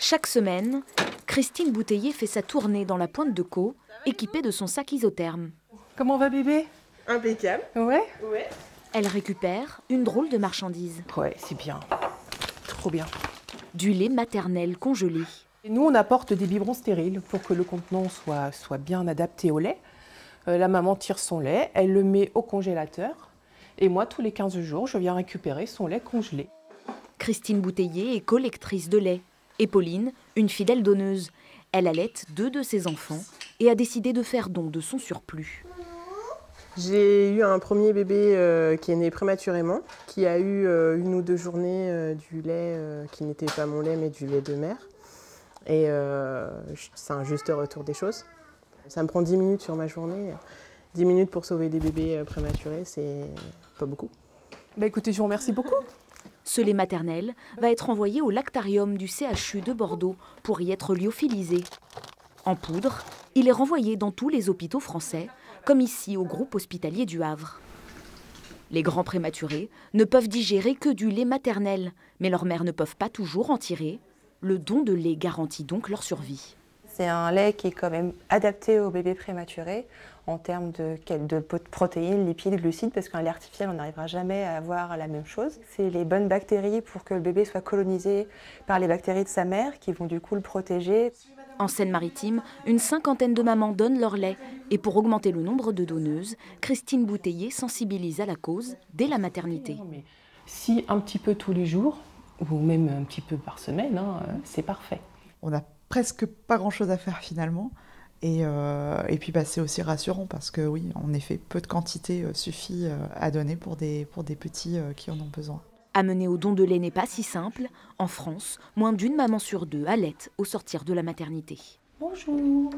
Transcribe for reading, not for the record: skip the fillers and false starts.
Chaque semaine, Christine Bouteiller fait sa tournée dans la Pointe de Caux, équipée de son sac isotherme. Comment va bébé? Impeccable. Ouais. Ouais. Elle récupère une drôle de marchandise. Ouais, c'est bien. Trop bien. Du lait maternel congelé. Et nous, on apporte des biberons stériles pour que le contenant soit bien adapté au lait. La maman tire son lait, elle le met au congélateur. Et moi, tous les 15 jours, je viens récupérer son lait congelé. Christine Bouteiller est collectrice de lait. Et Pauline, une fidèle donneuse. Elle allaite 2 de ses enfants et a décidé de faire don de son surplus. J'ai eu un premier bébé qui est né prématurément, qui a eu 1 ou 2 journées du lait qui n'était pas mon lait mais du lait de mère. Et c'est un juste retour des choses. Ça me prend 10 minutes sur ma journée. 10 minutes pour sauver des bébés prématurés, c'est pas beaucoup. Bah écoutez, je vous remercie beaucoup. Ce lait maternel va être envoyé au lactarium du CHU de Bordeaux pour y être lyophilisé. En poudre, il est renvoyé dans tous les hôpitaux français, comme ici au groupe hospitalier du Havre. Les grands prématurés ne peuvent digérer que du lait maternel, mais leurs mères ne peuvent pas toujours en tirer. Le don de lait garantit donc leur survie. C'est un lait qui est quand même adapté aux bébés prématurés en termes de protéines, lipides, glucides, parce qu'un lait artificiel, on n'arrivera jamais à avoir la même chose. C'est les bonnes bactéries pour que le bébé soit colonisé par les bactéries de sa mère qui vont du coup le protéger. En Seine-Maritime, une 50aine de mamans donnent leur lait. Et pour augmenter le nombre de donneuses, Christine Bouteiller sensibilise à la cause dès la maternité. Mais si un petit peu tous les jours, ou même un petit peu par semaine, c'est parfait. On n'a presque pas grand-chose à faire finalement. Et puis c'est aussi rassurant parce que oui, en effet, peu de quantité suffit à donner pour des petits qui en ont besoin. Amener au don de lait n'est pas si simple. En France, moins d'1 maman sur 2 allaite au sortir de la maternité. Bonjour.